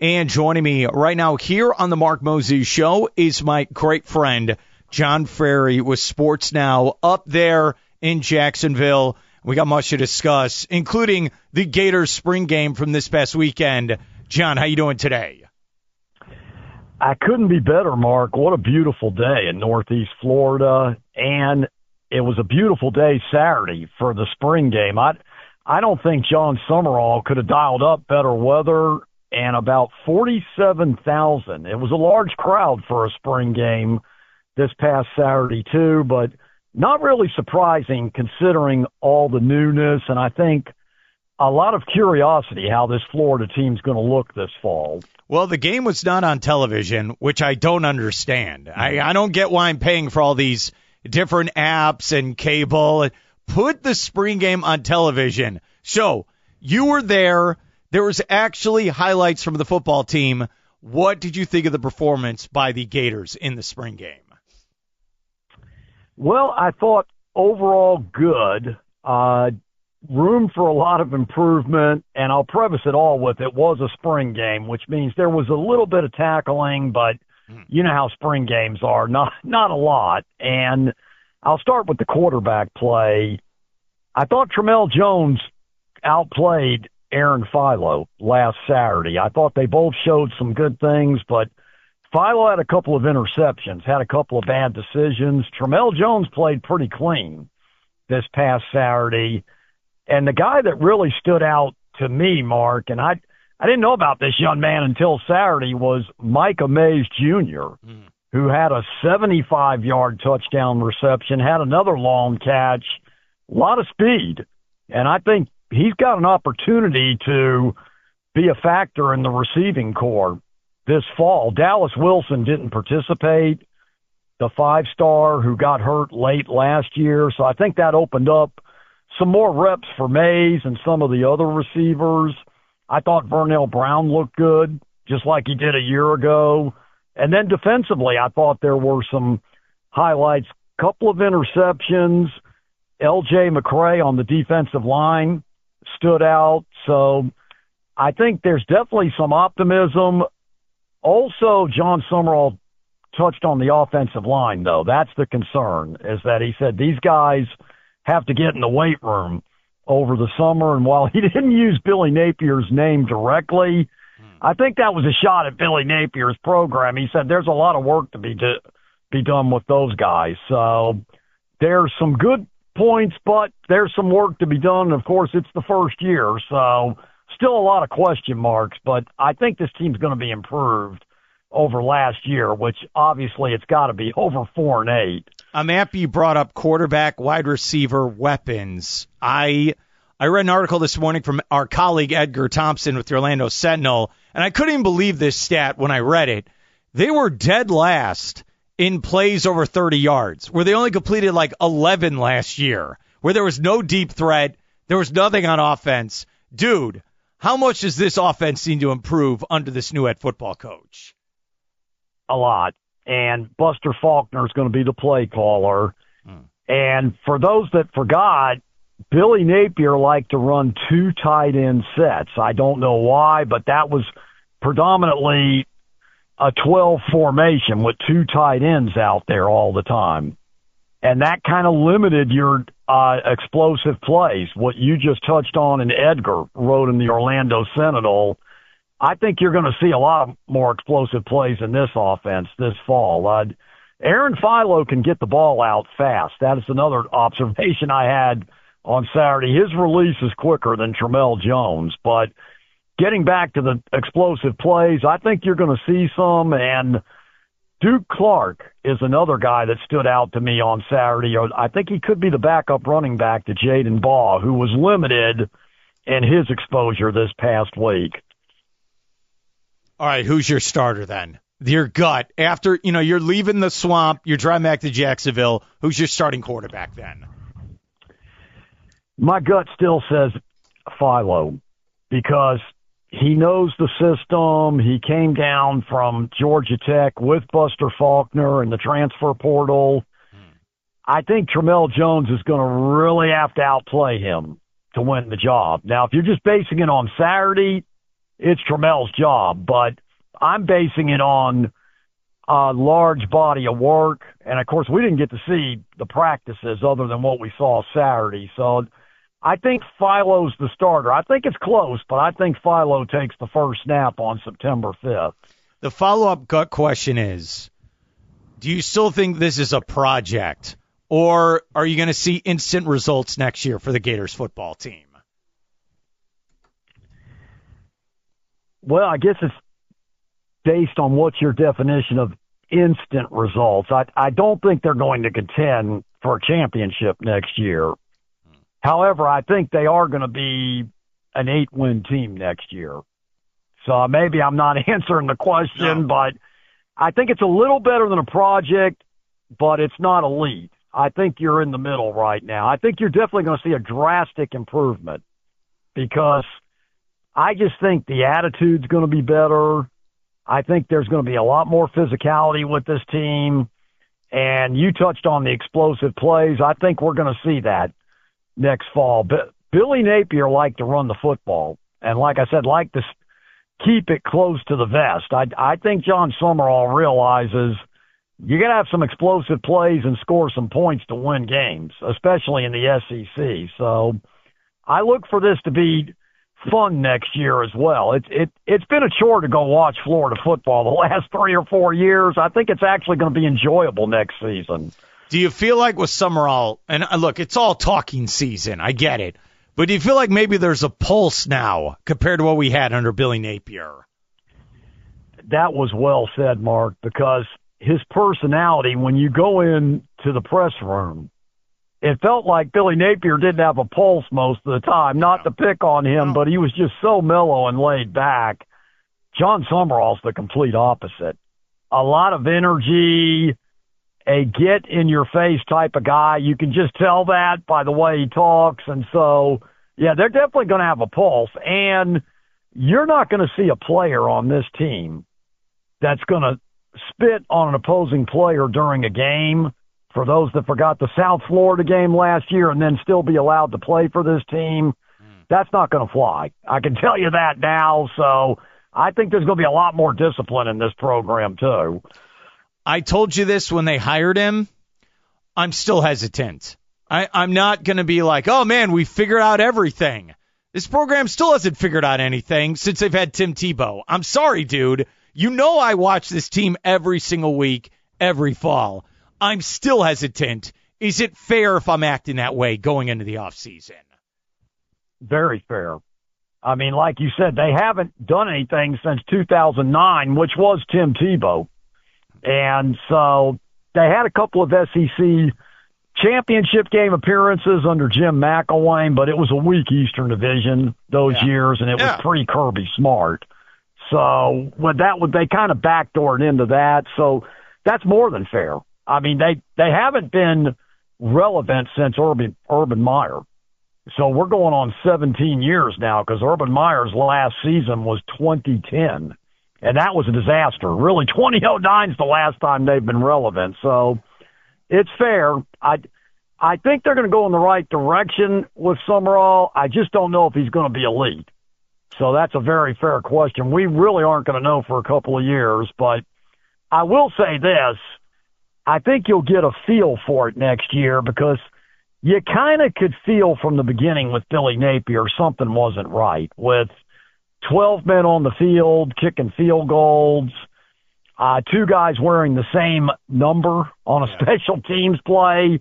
And joining me right now here on the Mark Moses Show is my great friend, John Frary with Sports Now up there in Jacksonville. We got much to discuss, including the Gators Spring Game from this past weekend. John, how you doing today? I couldn't be better, Mark. What a beautiful day in Northeast Florida. And it was a beautiful day Saturday for the spring game. I don't think John Summerall could have dialed up better weather, and about 47,000. It was a large crowd for a spring game this past Saturday too, but not really surprising considering all the newness, and I think a lot of curiosity how this Florida team's going to look this fall. Well, the game was not on television, which I don't understand. I don't get why I'm paying for all these different apps and cable. Put the spring game on television. So you were there. There was actually highlights from the football team. What did you think of the performance by the Gators in the spring game? Well, I thought overall good. Room for a lot of improvement, and I'll preface it all with it was a spring game, which means there was a little bit of tackling, but you know how spring games are, not a lot. And I'll start with the quarterback play. I thought Tramel Jones outplayed Aaron Philo last Saturday. I thought they both showed some good things, but Philo had a couple of interceptions, had a couple of bad decisions. Tramel Jones played pretty clean this past Saturday. And the guy that really stood out to me, Mark, and I didn't know about this young man until Saturday, was Micah Mays Jr., who had a 75-yard touchdown reception, had another long catch, a lot of speed. And I think he's got an opportunity to be a factor in the receiving corps this fall. Dallas Wilson didn't participate, the five-star who got hurt late last year. So I think that opened up some more reps for Mays and some of the other receivers. I thought Vernell Brown looked good, just like he did a year ago. And then defensively, I thought there were some highlights, couple of interceptions. L.J. McCray on the defensive line stood out. So I think there's definitely some optimism. Also, John Summerall touched on the offensive line, though. That's the concern, is that he said these guys have to get in the weight room over the summer. And while he didn't use Billy Napier's name directly, I think that was a shot at Billy Napier's program. He said there's a lot of work to be done with those guys. So there's some good points, but there's some work to be done. And of course, it's the first year, so still a lot of question marks. But I think this team's going to be improved over last year, which obviously it's got to be over 4-8. I'm happy you brought up quarterback, wide receiver, weapons. I read an article this morning from our colleague Edgar Thompson with the Orlando Sentinel, and I couldn't even believe this stat when I read it. They were dead last in plays over 30 yards, where they only completed like 11 last year, where there was no deep threat, there was nothing on offense. Dude, how much does this offense need to improve under this new head football coach? A lot. And Buster Faulkner is going to be the play caller. And for those that forgot, Billy Napier liked to run two tight end sets. I don't know why, but that was predominantly a 12 formation with two tight ends out there all the time. And that kind of limited your explosive plays, what you just touched on and Edgar wrote in the Orlando Sentinel. I think you're going to see a lot more explosive plays in this offense this fall. Aaron Philo can get the ball out fast. That is another observation I had on Saturday. His release is quicker than Tramel Jones. But getting back to the explosive plays, I think you're going to see some. And Duke Clark is another guy that stood out to me on Saturday. I think he could be the backup running back to Jaden Baugh, who was limited in his exposure this past week. All right, who's your starter then? Your gut. After, you're leaving the swamp, you're driving back to Jacksonville. Who's your starting quarterback then? My gut still says Philo, because he knows the system. He came down from Georgia Tech with Buster Faulkner in the transfer portal. I think Tramel Jones is going to really have to outplay him to win the job. Now, if you're just basing it on Saturday, it's Tramel's job. But I'm basing it on a large body of work. And, of course, we didn't get to see the practices other than what we saw Saturday. So I think Philo's the starter. I think it's close, but I think Philo takes the first snap on September 5th. The follow-up gut question is, do you still think this is a project, or are you going to see instant results next year for the Gators football team? Well, I guess it's based on what's your definition of instant results. I don't think they're going to contend for a championship next year. However, I think they are going to be an 8-win team next year. So maybe I'm not answering the question, but I think it's a little better than a project, but it's not elite. I think you're in the middle right now. I think you're definitely going to see a drastic improvement because I just think the attitude's going to be better. I think there's going to be a lot more physicality with this team. And you touched on the explosive plays. I think we're going to see that next fall. But Billy Napier liked to run the football. And like I said, like to keep it close to the vest. I think John Summerall realizes you got to have some explosive plays and score some points to win games, especially in the SEC. So I look for this to be fun next year as well. It's been a chore to go watch Florida football the last 3 or 4 years. I think it's actually going to be enjoyable next season. Do you feel like with Summerall, and look, it's all talking season, I get it, but do you feel like maybe there's a pulse now compared to what we had under Billy Napier? That was well said, Mark, because his personality, when you go into the press room, it felt like Billy Napier didn't have a pulse most of the time. Not to pick on him, but he was just so mellow and laid back. John Summerall's the complete opposite. A lot of energy, a get-in-your-face type of guy. You can just tell that by the way he talks. And so, yeah, they're definitely going to have a pulse. And you're not going to see a player on this team that's going to spit on an opposing player during a game. For those that forgot the South Florida game last year and then still be allowed to play for this team, that's not going to fly. I can tell you that now. So I think there's going to be a lot more discipline in this program, too. I told you this when they hired him. I'm still hesitant. I'm not going to be like, oh, man, we figured out everything. This program still hasn't figured out anything since they've had Tim Tebow. I'm sorry, dude. You know I watch this team every single week, every fall. I'm still hesitant. Is it fair if I'm acting that way going into the offseason? Very fair. I mean, like you said, they haven't done anything since 2009, which was Tim Tebow. And so they had a couple of SEC championship game appearances under Jim McElwain, but it was a weak Eastern Division those years, and it was pre-Kirby Smart. So with that, they kind of backdoored into that. So that's more than fair. I mean, they haven't been relevant since Urban Meyer. So we're going on 17 years now because Urban Meyer's last season was 2010, and that was a disaster. Really, 2009 is the last time they've been relevant. So it's fair. I think they're going to go in the right direction with Summerall. I just don't know if he's going to be elite. So that's a very fair question. We really aren't going to know for a couple of years, but I will say this. I think you'll get a feel for it next year because you kind of could feel from the beginning with Billy Napier something wasn't right with 12 men on the field, kicking field goals, 2 guys wearing the same number on a special teams play.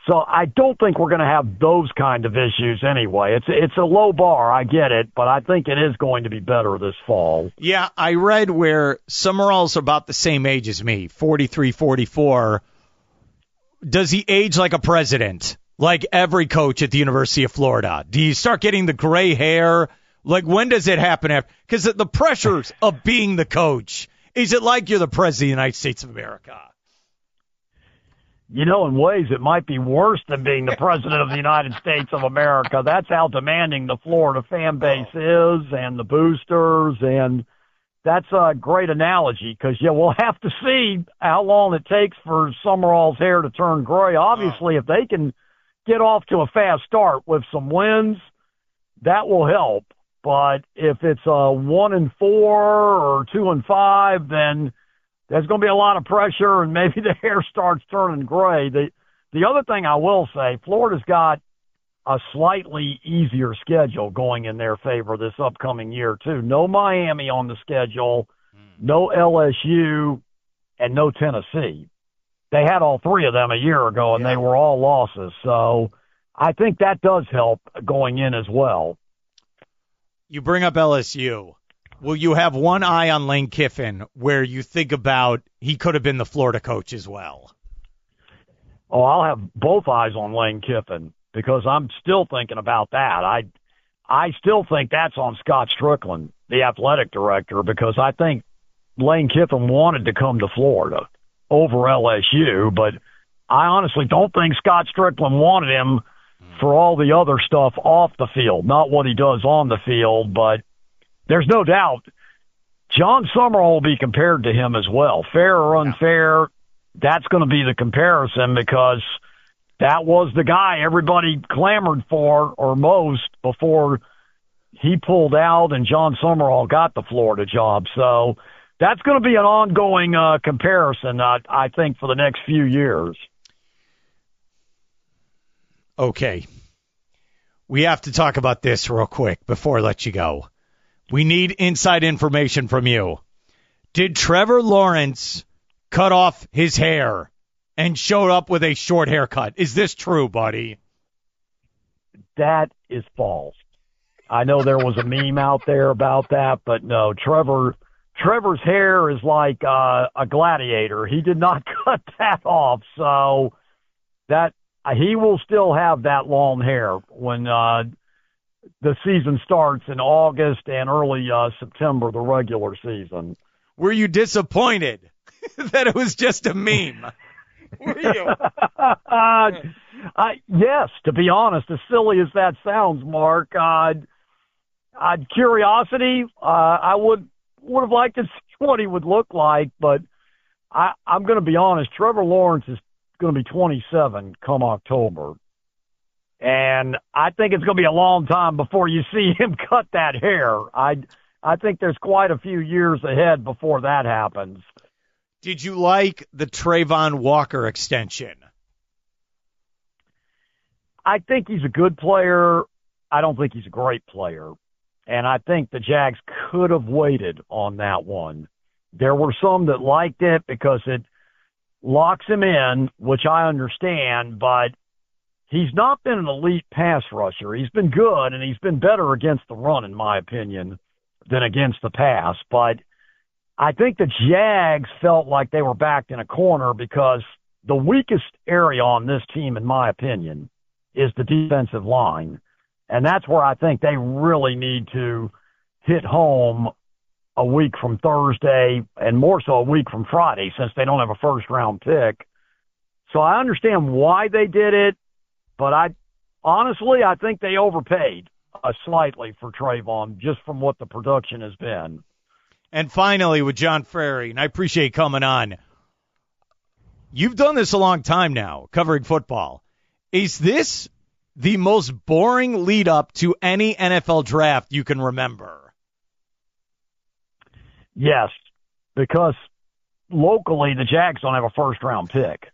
So I don't think we're going to have those kind of issues anyway. It's a low bar, I get it, but I think it is going to be better this fall. Yeah, I read where Summerall's about the same age as me, 43, 44. Does he age like a president, like every coach at the University of Florida? Do you start getting the gray hair? Like, when does it happen? Because the pressures of being the coach, is it like you're the president of the United States of America? You know, in ways, it might be worse than being the president of the United States of America. That's how demanding the Florida fan base is and the boosters. And that's a great analogy because, we'll have to see how long it takes for Summerall's hair to turn gray. Obviously, if they can get off to a fast start with some wins, that will help. but if it's 1-4 or 2-5, then there's going to be a lot of pressure, and maybe the hair starts turning gray. The other thing I will say, Florida's got a slightly easier schedule going in their favor this upcoming year, too. No Miami on the schedule, no LSU, and no Tennessee. They had all three of them a year ago, and they were all losses. So I think that does help going in as well. You bring up LSU. Will you have one eye on Lane Kiffin where you think about he could have been the Florida coach as well? Oh, I'll have both eyes on Lane Kiffin because I'm still thinking about that. I still think that's on Scott Strickland, the athletic director, because I think Lane Kiffin wanted to come to Florida over LSU, but I honestly don't think Scott Strickland wanted him for all the other stuff off the field, not what he does on the field, but there's no doubt John Summerall will be compared to him as well. Fair or unfair, that's going to be the comparison because that was the guy everybody clamored for, or most, before he pulled out and John Summerall got the Florida job. So that's going to be an ongoing comparison, I think, for the next few years. Okay. We have to talk about this real quick before I let you go. We need inside information from you. Did Trevor Lawrence cut off his hair and showed up with a short haircut? Is this true, buddy? That is false. I know there was a meme out there about that, but no, Trevor's hair is like a gladiator. He did not cut that off, so that he will still have that long hair when the season starts in August and early September, the regular season. Were you disappointed that it was just a meme? Were you? Yes, to be honest, as silly as that sounds, Mark. Curiosity, I would have liked to see what he would look like, but I'm going to be honest. Trevor Lawrence is going to be 27 come October. And I think it's going to be a long time before you see him cut that hair. I think there's quite a few years ahead before that happens. Did you like the Trayvon Walker extension? I think he's a good player. I don't think he's a great player. And I think the Jags could have waited on that one. There were some that liked it because it locks him in, which I understand, but he's not been an elite pass rusher. He's been good, and he's been better against the run, in my opinion, than against the pass. But I think the Jags felt like they were backed in a corner because the weakest area on this team, in my opinion, is the defensive line. And that's where I think they really need to hit home a week from Thursday and more so a week from Friday since they don't have a first-round pick. So I understand why they did it, but honestly, I think they overpaid slightly for Trayvon just from what the production has been. And finally, with John Frary, and I appreciate coming on, you've done this a long time now, covering football. Is this the most boring lead-up to any NFL draft you can remember? Yes, because locally the Jags don't have a first-round pick.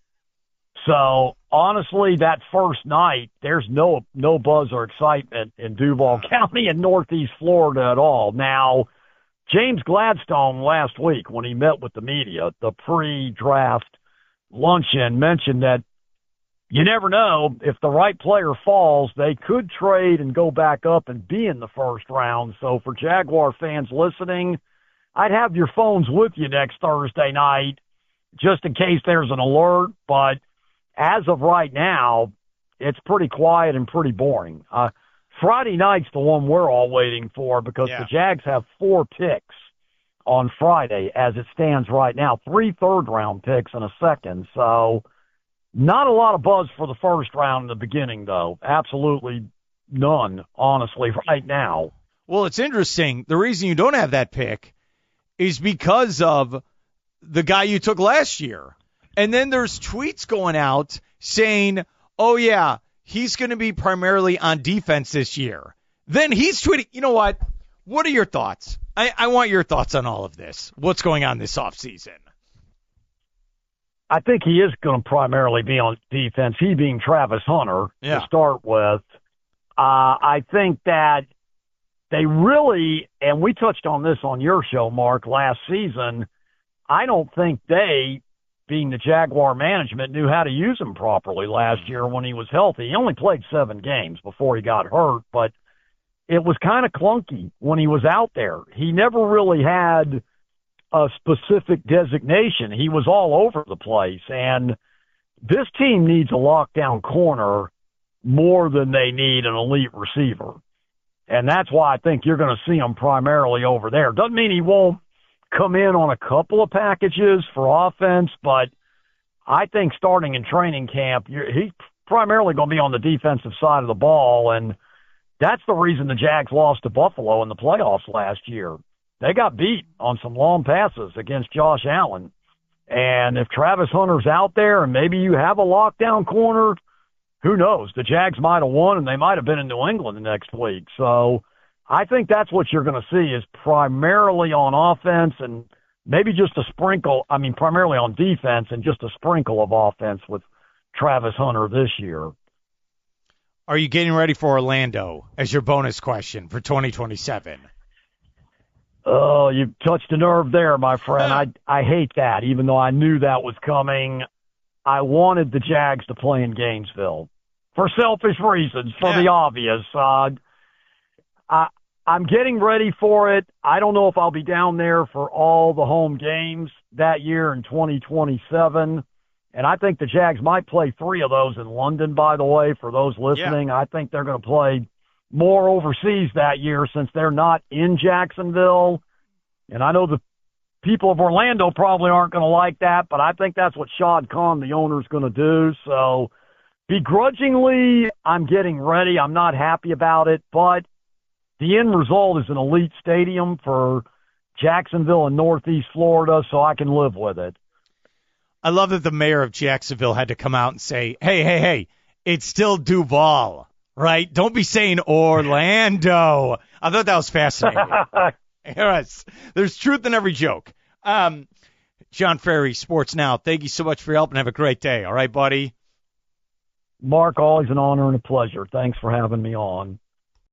So, honestly, that first night, there's no buzz or excitement in Duval County and Northeast Florida at all. Now, James Gladstone last week when he met with the media, the pre-draft luncheon, mentioned that you never know if the right player falls, they could trade and go back up and be in the first round. So for Jaguar fans listening, I'd have your phones with you next Thursday night just in case there's an alert. But as of right now, it's pretty quiet and pretty boring. Friday night's the one we're all waiting for because the Jags have 4 picks on Friday as it stands right now, 3 third-round picks and a second. So not a lot of buzz for the first round in the beginning, though. Absolutely none, honestly, right now. Well, it's interesting. The reason you don't have that pick is because of the guy you took last year. And then there's tweets going out saying, oh, yeah, he's going to be primarily on defense this year. Then he's tweeting, you know what? What are your thoughts? I want your thoughts on all of this. What's going on this offseason? I think he is going to primarily be on defense, he being Travis Hunter to start with. I think that they really, and we touched on this on your show, Mark, last season, I don't think they, being the Jaguar management, knew how to use him properly last year when he was healthy. He only played 7 games before he got hurt, but it was kind of clunky when he was out there. He never really had a specific designation. He was all over the place, and this team needs a lockdown corner more than they need an elite receiver. And that's why I think you're going to see him primarily over there. Doesn't mean he won't come in on a couple of packages for offense, but I think starting in training camp, he's primarily going to be on the defensive side of the ball, and that's the reason the Jags lost to Buffalo in the playoffs last year. They got beat on some long passes against Josh Allen. And if Travis Hunter's out there and maybe you have a lockdown corner, who knows? The Jags might have won and they might have been in New England the next week. So I think that's what you're going to see is primarily on offense and maybe just a sprinkle. I mean, primarily on defense and just a sprinkle of offense with Travis Hunter this year. Are you getting ready for Orlando as your bonus question for 2027? Oh, you touched a nerve there, my friend. I hate that, even though I knew that was coming. I wanted the Jags to play in Gainesville for selfish reasons, for the obvious. I'm getting ready for it. I don't know if I'll be down there for all the home games that year in 2027. And I think the Jags might play 3 of those in London, by the way, for those listening. Yeah. I think they're going to play more overseas that year since they're not in Jacksonville. And I know the people of Orlando probably aren't going to like that, but I think that's what Shad Khan, the owner, is going to do. So begrudgingly, I'm getting ready. I'm not happy about it, but the end result is an elite stadium for Jacksonville and Northeast Florida, so I can live with it. I love that the mayor of Jacksonville had to come out and say, hey, it's still Duval. Right? Don't be saying Orlando. I thought that was fascinating. Yes. There's truth in every joke. John Frary, Sports Now, thank you so much for your help and have a great day. All right, buddy? Mark, always an honor and a pleasure. Thanks for having me on.